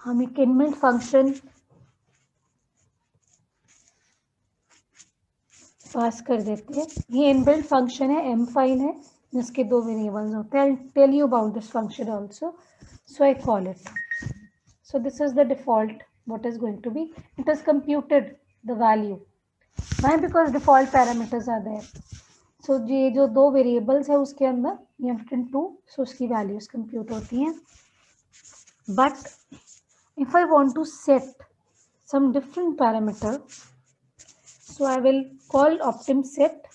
हम एक inbuilt function पास कर देते हैं. ये इनबिल्ट फंक्शन है, m फाइल है जिसके दो वेरिएबल्स होते हैं. I'll tell you about this function also. So I call it. So this is the default. What is going to be? It has computed the value. Why? Because default parameters are there. So ये जो दो variables है उसके अंदर ये written 2, so उसकी values compute होती हैं. But if I want to set some different parameter, so I will call optim set.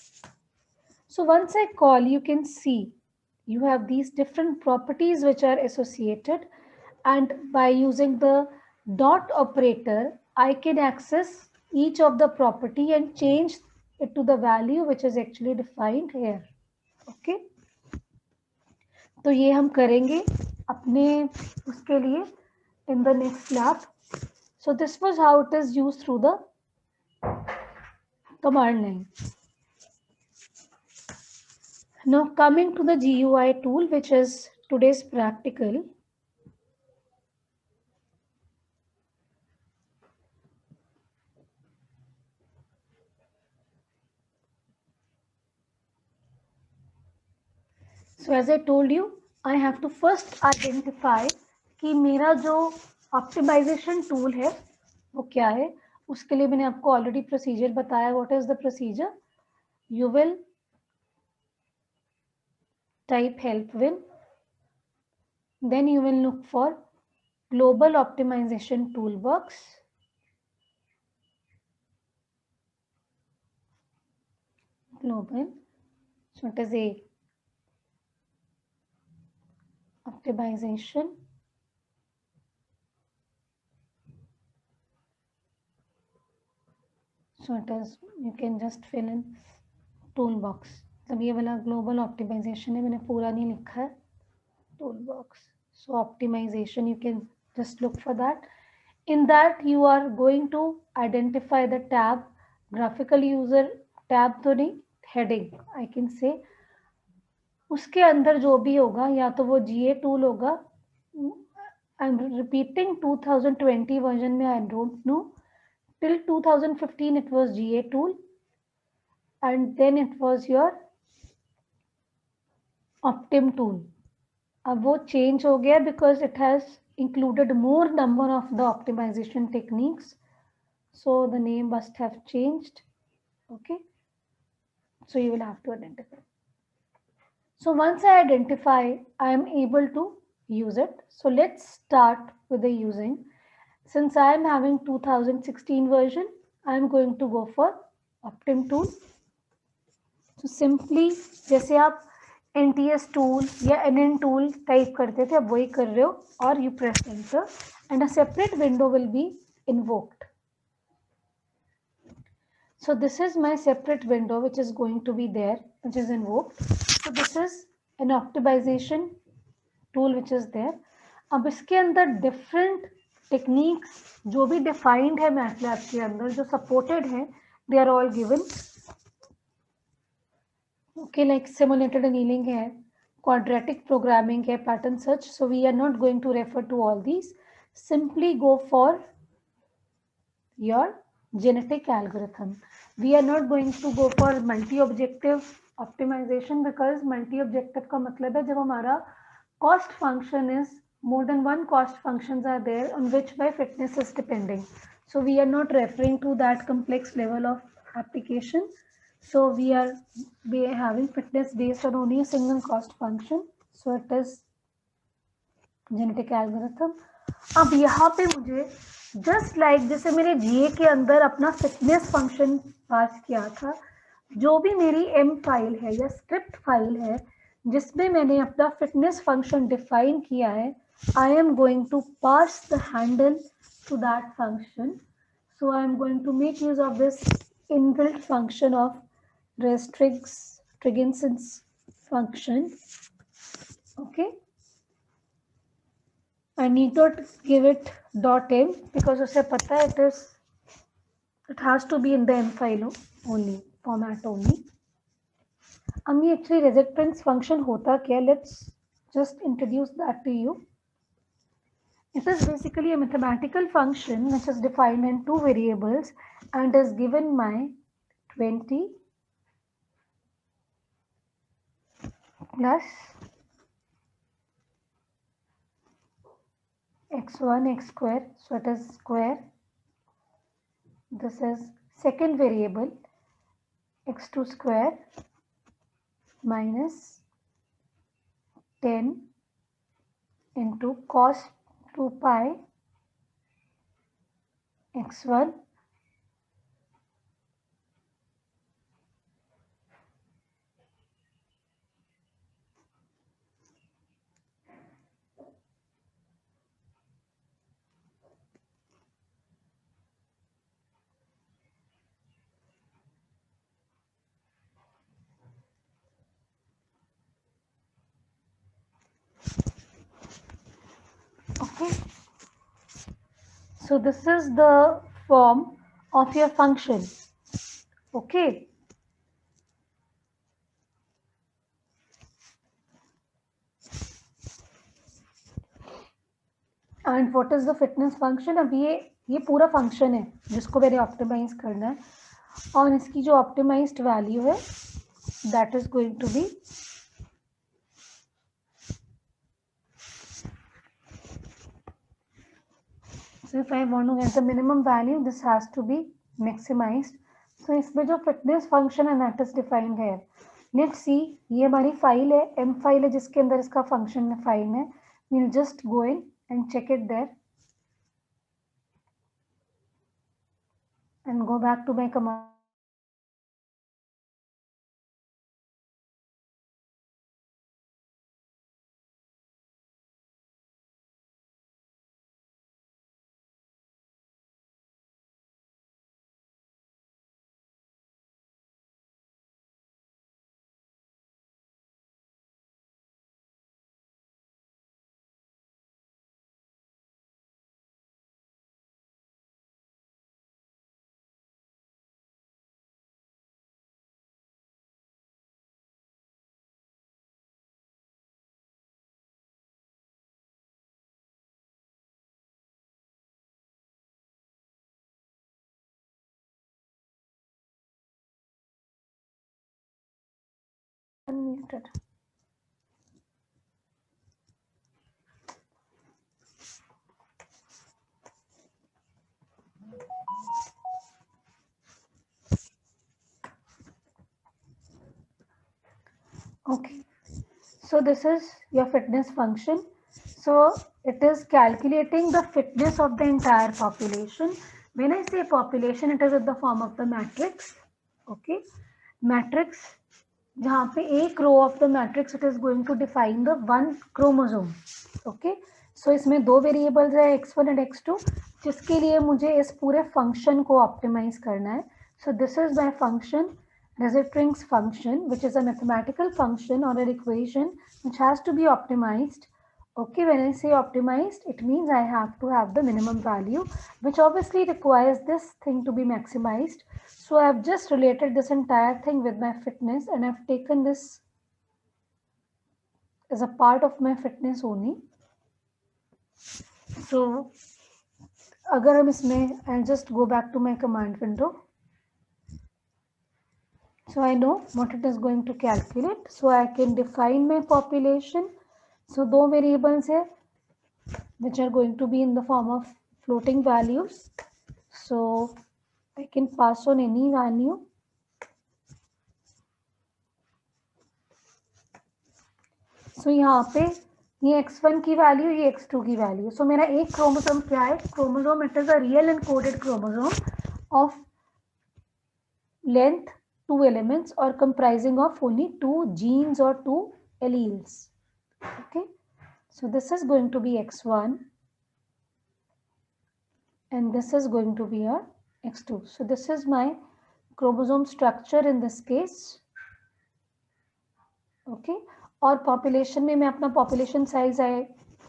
So once I call, you can see you have these different properties which are associated, and by using the dot operator, I can access each of the property and change it to the value which is actually defined here. Okay. तो ये हम करेंगे अपने उसके लिए in the next lab. So this was how it is used through the command line. Now coming to the GUI tool, which is today's practical. So as I told you, I have to first identify कि मेरा जो optimisation tool है वो क्या है. उसके लिए मैंने आपको ऑलरेडी प्रोसीजर बताया. What is the procedure? You will type help win, then you will look for global optimization toolbox. Global, so it is a optimization so it is, you can just fill in toolbox. तब ये वाला global optimisation है, मैंने पूरा नहीं लिखा है. Toolbox, so optimization, you can just look for that. In that you are going to identify the tab. Graphical user tab तो नहीं, हेडिंग आई कैन से. उसके अंदर जो भी होगा या तो वो GA टूल होगा. आई एम रिपीटिंग 2020 वर्जन में I don't know. Till 2015 it was GA tool and then it was your optim tool. अब वो change हो गया because it has included more number of the optimization techniques, so the name must have changed. Okay, so you will have to identify. So once I identify, I am able to use it. So let's start with the using. Since I am having 2016 version, I am going to go for optim tool. So simply जैसे आप NTS tool या NN tool type करते थे, अब वही कर रहे हो, और you press enter and a separate window will be invoked. So this is my separate window which is going to be there, which is invoked. So this is an optimization tool which is there. अब इसके अंदर different techniques जो भी defined है MATLAB के अंदर, जो supported है, they are all given. Okay, like simulated annealing है, quadratic programming है, pattern search. So we are not going to refer to all these. Simply go for your genetic algorithm. We are not going to go for multi-objective optimization because multi-objective का मतलब है जब हमारा cost function is more than one cost functions are there on which by fitness is depending. So we are not referring to that complex level of application. So we are having fitness based on only a single cost function. So it is genetic algorithm. अब यहाँ पे मुझे just like जैसे मेरे GA के अंदर अपना fitness function पास किया था, जो भी मेरी M फाइल है या स्क्रिप्ट फाइल है जिसमें मैंने अपना fitness function define किया है, I am going to pass the handle to that function. So I am going to make use of this inbuilt function of restrictions function. Okay, I need to give it .m because उसे पता है it has to be in the M file only, format only. अब ये actually restrictions function होता क्या? Let's just introduce that to you. It is basically a mathematical function which is defined in two variables and is given by 20 plus x1 x square. So it is square. This is second variable x2 square minus 10 into cos 2 pi x1 . Okay. So this is the form of your function. Okay. And what is the fitness function. अब ये पूरा function है जिसको मैंने optimise करना है और इसकी जो ऑप्टिमाइज्ड वैल्यू है that is going to be so if I want to get the minimum value this has to be maximized. So इसमें जो फिटनेस फंक्शन है दैट इज डिफाइंड है. लेट्स सी ये हमारी फाइल है एम फाइल है जिसके अंदर इसका फंक्शन फाइल है. we'll just go in and check it there and go back to my command. Unmuted. Okay, so this is your fitness function. So it is calculating the fitness of the entire population. When I say population, it is in the form of the matrix. Okay, matrix जहाँ पे एक row of the matrix it is going to define the one chromosome. Okay, so इसमें दो variables है x1 and x2 जिसके लिए मुझे इस पूरे फंक्शन को ऑप्टिमाइज करना है. So this is my function Resetring's function, which is a mathematical function or an equation which has to be optimized. Okay, when I say optimized, it means I have to have the minimum value, which obviously requires this thing to be maximized. So I've just related this entire thing with my fitness and I've taken this as a part of my fitness only. So अगर हम इसमें I'll just go back to my command window. So I know what it is going to calculate. So I can define my population. So दो variables है which are going to be in the form of floating values. So I can pass on any value. So यहाँ पे ये x1 की value ये x2 की value. So मेरा एक क्रोमोसोम क्या है? Chromosome it is a real encoded chromosome of length 2 elements or comprising of only 2 genes or 2 alleles. Okay, so this is going to be x1 and this is going to be your x2. So this is my chromosome structure in this case. Okay, और population में मैं अपना population size I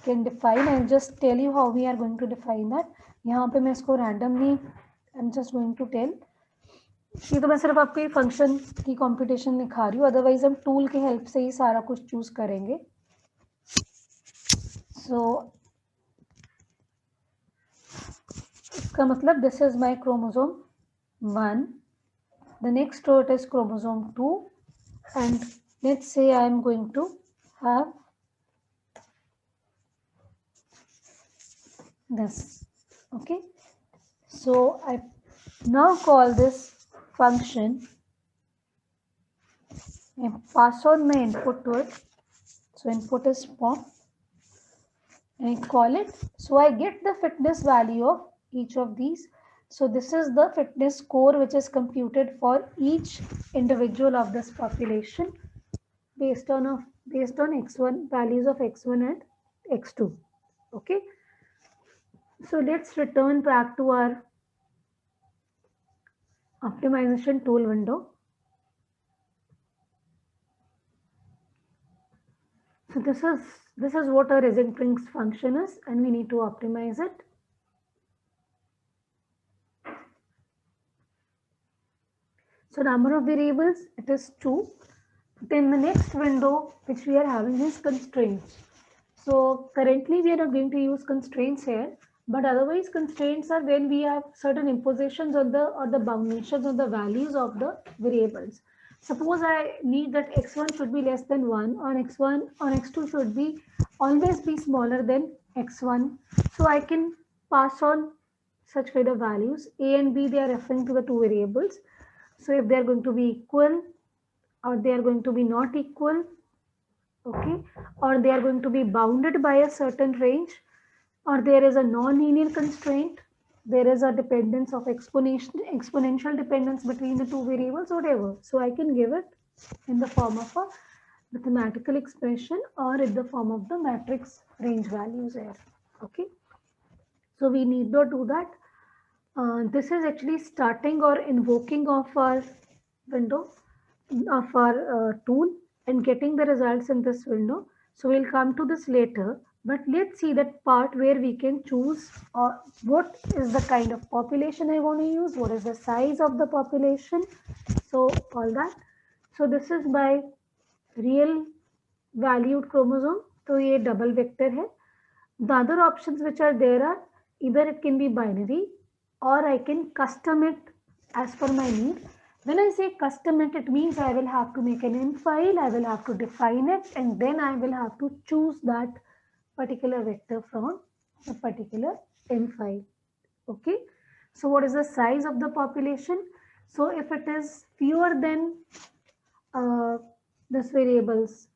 can define. I'll just tell you how we are going to define that. यहाँ पे मैं इसको randomly I'm just going to tell. ये तो मैं सिर्फ आपके फंक्शन की कंप्यूटेशन दिखा रही हूँ, अदरवाइज हम टूल के हेल्प से ही सारा कुछ चूज करेंगे. सो इसका मतलब this is my chromosome 1, the next row it is chromosome 2, and let's say I am going to have this. Okay, so I now call this function and pass on my input to it. So input is pop, and I call it. So I get the fitness value of each of these. So this is the fitness score which is computed for each individual of this population based on x1 values of x1 and x2. Okay. So let's return back to our optimization tool window. So this is what our resentrings function is, and we need to optimize it. So number of variables, it is 2. Then the next window which we are having is constraints. So currently we are not going to use constraints here, but otherwise constraints are when we have certain impositions on the boundations on the values of the variables. Suppose I need that x1 should be less than 1, on x1 on x2 should be always be smaller than x1. So I can pass on such kind of values. A and B, they are referring to the two variables. So if they are going to be equal, or they are going to be not equal, okay, or they are going to be bounded by a certain range, or there is a non-linear constraint, there is a dependence of exponential dependence between the two variables, whatever. So I can give it in the form of a mathematical expression or in the form of the matrix range values here. Okay, so we need not do that. This is actually starting or invoking of our window of our tool and getting the results in this window. So we'll come to this later, but let's see that part where we can choose what is the kind of population I want to use, what is the size of the population, so all that. So this is by real valued chromosome, so ये double vector है. The other options which are there are either it can be binary or I can custom it as per my need. When I say custom it, it means I will have to make an in file, I will have to define it, and then I will have to choose that particular vector from the particular in file. Okay. So what is the size of the population? So if it is fewer than this variables,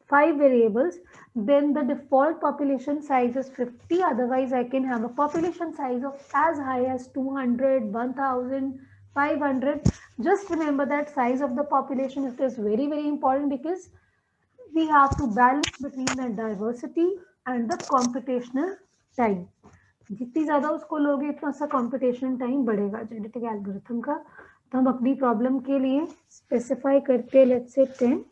5 variables, then the default population size is 50. Otherwise, I can have a population size of as high as 200, 1000, 500. Just remember that size of the population, it is very, very important because we have to balance between the diversity and the computational time. जितनी ज़्यादा उसको लोगे इतना सा computational time बढ़ेगा genetic algorithm का. तो हम अपनी प्रॉब्लम के लिए स्पेसिफाई करते हैं let's say 10.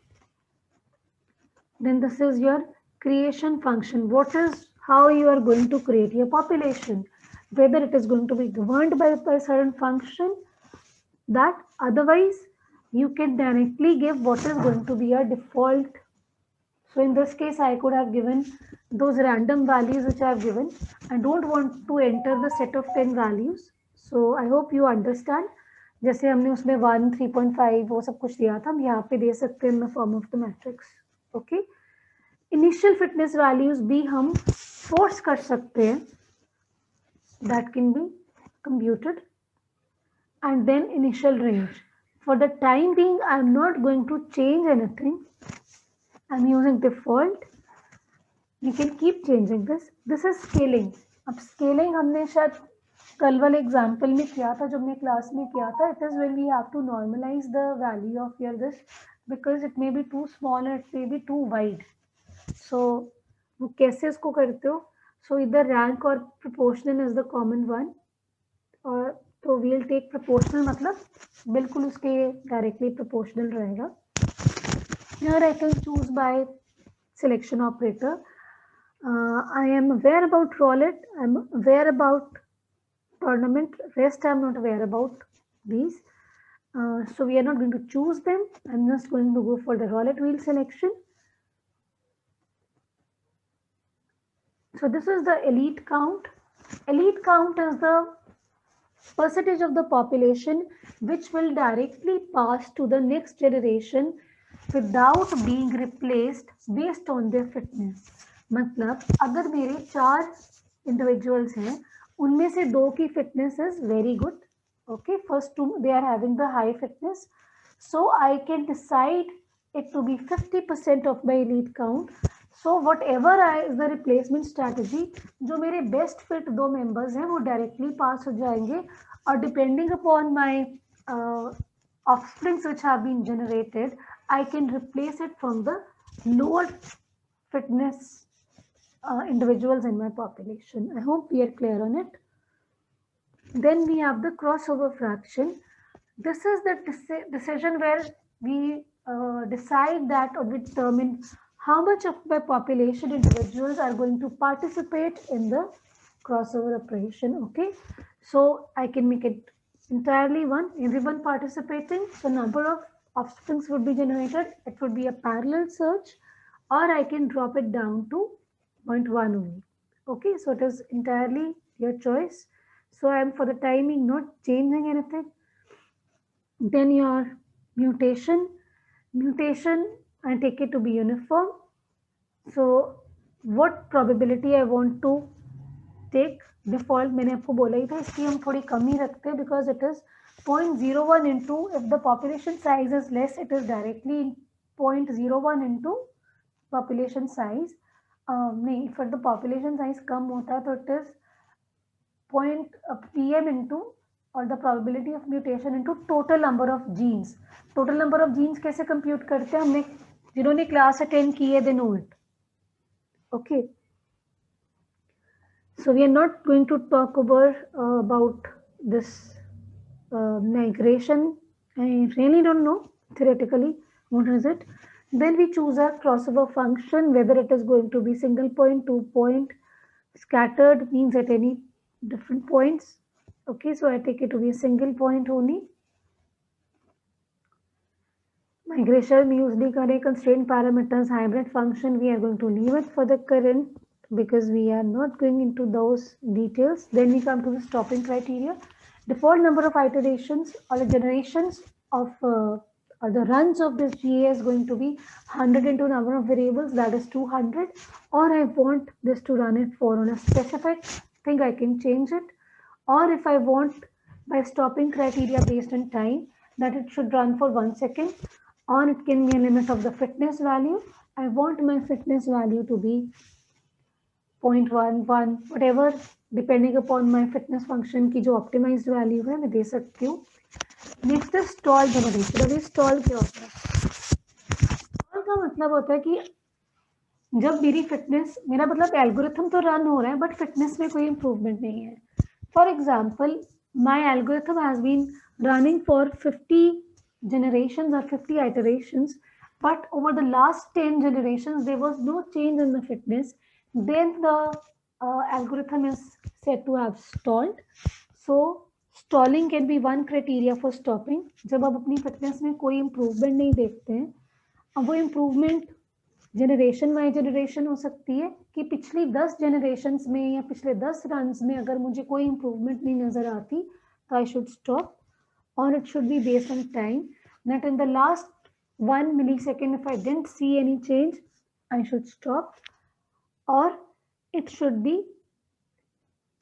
Then this is your creation function. What is how you are going to create your population, whether it is going to be governed by a certain function, that otherwise you can directly give what is going to be a default. So in this case I could have given those random values which I have given. I don't want to enter the set of 10 values. So I hope you understand. जैसे हमने उसमें 1, 3.5 वो सब कुछ दिया था, हम यहाँ पे दे सकते हैं in the form of the matrix. Okay. Initial fitness values भी हम force कर सकते हैं. That can be computed. And then initial range. For the time being, I am not going to change anything. I am using default. You can keep changing this. This is scaling. अब scaling हमने शायद कल वाले example में किया था, जब हमने क्लास में किया था. It is when we have to normalize the value of your this because it may be too small or it may be too wide. So वो कैसे इसको करते हो? So either rank or proportional is the common one. और तो we'll take proportional, मतलब बिल्कुल उसके directly proportional रहेगा. Here I can choose by selection operator. I am aware about roulette. I am aware about tournament. Rest I am not aware about these. So we are not going to choose them. I am just going to go for the roulette wheel selection. So this is the elite count. Elite count is the percentage of the population which will directly pass to the next generation without being replaced based on their fitness. मतलब अगर मेरे 4 individuals हैं उनमें से 2 की fitness is very good, okay, first 2 they are having the high fitness, so I can decide it to be 50% of my elite count. So whatever is the replacement strategy, जो मेरे best fit 2 members हैं वो directly pass हो जाएंगे, और depending upon my offsprings which have been generated, I can replace it from the lower fitness individuals in my population. I hope we are clear on it. Then we have the crossover fraction. This is the decision where we decide that, or we determine how much of my population individuals are going to participate in the crossover operation. Okay, so I can make it entirely everyone participating. So number of offsprings would be generated. It would be a parallel search, or I can drop it down to 0.1 only. Okay, so it is entirely your choice. So I am for the timing not changing anything. Then your mutation, I take it to be uniform. So what probability I want to take? Default मैंने आपको बोला ही था, इसलिए हम थोड़ी कम ही रखते हैं because it is 0.01 into, if the population size is less, it is directly 0.01 into population size. नहीं, if the population size कम होता है तो it is PM into, or the probability of mutation into total number of genes. Total number of genes कैसे compute करते हैं? हमने जिन्होंने class attend की है they know it. Okay. So we are not going to talk about this migration. I really don't know theoretically what is it. Then we choose a crossover function, whether it is going to be single point, 2 point, scattered means at any different points. Okay, so I take it to be a single point only. Migration usually kare constraint parameters, hybrid function, we are going to leave it for the current because we are not going into those details. Then we come to the stopping criteria. Default number of iterations or the generations of or the runs of this GA is going to be 100 into number of variables, that is 200, or I want this to run it for on a specific thing, I can change it. Or if I want by stopping criteria based on time that it should run for 1 second, or it can be a limit of the fitness value. I want my fitness value to be 0.11, whatever, depending upon my fitness function की जो optimized value है मैं दे सकती हूँ. Next is stall generation. अभी stall क्या होता है? Stall का मतलब होता है कि जब मेरी फिटनेस, मेरा मतलब एल्गोरिथम तो रन हो रहा है बट फिटनेस में कोई इंप्रूवमेंट नहीं है. For example my algorithm has been running for 50 generations or 50 iterations, but over the last 10 generations there was no change in the fitness, then the algorithm is said to have stalled. So stalling can be one criteria for stopping. जब आप अपनी fitness में कोई improvement नहीं देखते हैं, अब वो इम्प्रूवमेंट जनरेशन बाय जनरेशन हो सकती है कि पिछली 10 जनरेशन में या पिछले 10 रन्स में अगर मुझे कोई इम्प्रूवमेंट नहीं नजर आती तो I should stop, or it should be based on time, that in the last 1 millisecond if I didn't see any change I should stop, or it should be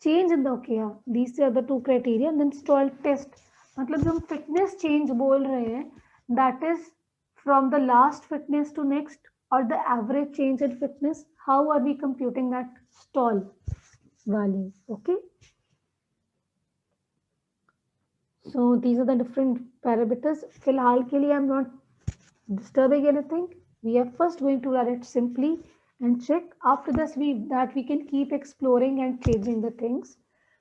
change in the, okay, these are the 2 criteria. And then stall test, मतलब जो हम fitness change बोल रहे हैं that is from the last fitness to next, or the average change in fitness, how are we computing that stall value? Okay, so these are the different parameters. फिलहाल के लिए I'm not disturbing anything. We are first going to run it simply and check. After this we can keep exploring and changing the things.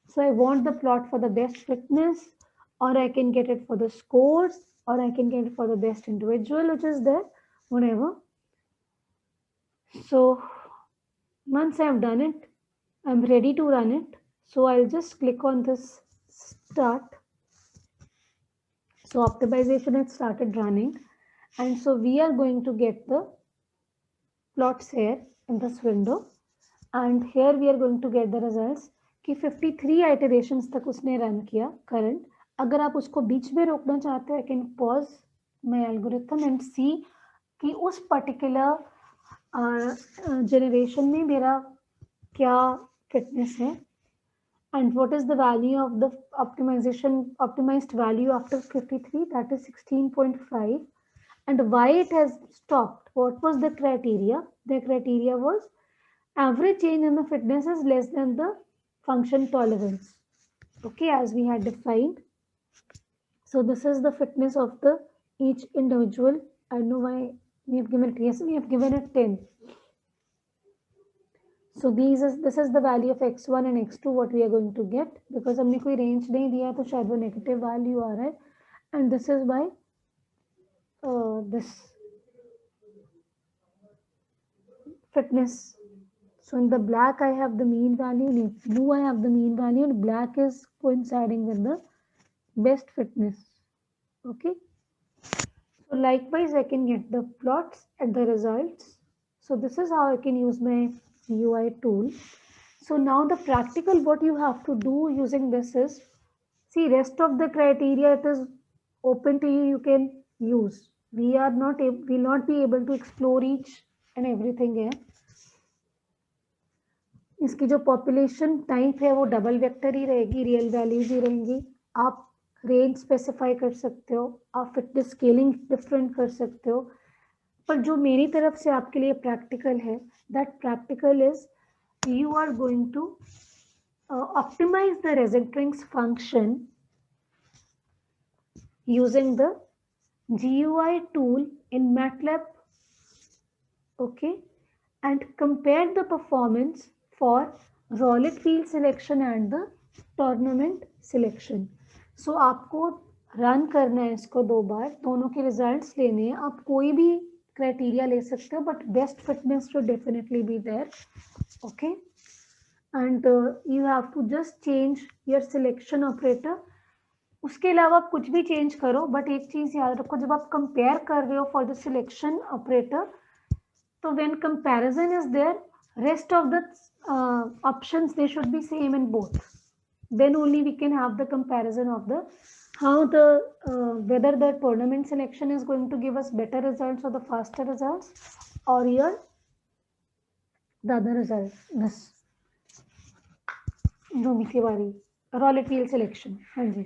So I want the plot for the best fitness, or I can get it for the scores, or I can get it for the best individual which is there, whatever. So once I've done it, I'm ready to run it. So I'll just click on this start. So optimization has started running, and so we are going to get the plots here in this window, and here we are going to get the results. कि 53 iterations तक उसने run किया current. अगर आप उसको बीच में रोकना चाहते हो, I can pause my algorithm and see कि उस पर्टिकुलर जनरेशन में मेरा क्या फिटनेस है, and what is the value of the optimized value after 53, that is 16.5, and why it has stopped. What was the criteria? The criteria was average change in the fitness is less than the function tolerance, okay, as we had defined. So this is the fitness of the each individual. I know why we have given it. Yes, we have given it 10. So this is the value of x1 and x2 what we are going to get, because हमने कोई range नहीं दिया तो शायद वो negative value आ रहा है, and this is by this fitness. So in the black I have the mean value, in blue I have the mean value, and black is coinciding with the best fitness. Okay. So likewise I can get the plots and the results. So this is how I can use my UI tool. So now the practical what you have to do using this is, see, rest of the criteria it is open to you, you can use. We are not will not be able to explore each and everything here. इसकी जो population type है वो double vector ही रहेगी, real values ही रहेंगी. आप range specify कर सकते हो, आप फिटनेस स्केलिंग डिफरेंट कर सकते हो, पर जो मेरी तरफ से आपके लिए प्रैक्टिकल है, that practical is you are going to optimize the resultings function using the GUI tool in Matlab, okay, and compare the performance for roulette field selection and the tournament selection. So आपको run करना है इसको 2 बार, दोनों के results लेने हैं. आप कोई भी क्राइटेरिया ले सकते हो, but best fitness should definitely be there, okay. And you have to just change your selection operator. उसके अलावा आप कुछ भी चेंज करो, बट एक चीज याद रखो, जब आप कंपेयर कर रहे हो फॉर द सिलेक्शन ऑपरेटर, तो when comparison is there, rest of the options they should be same in both. Then only we can have the comparison of the how the whether the tournament selection is going to give us better results or the faster results, or your the other results. This जो भी बारी roulette wheel selection. हाँ जी.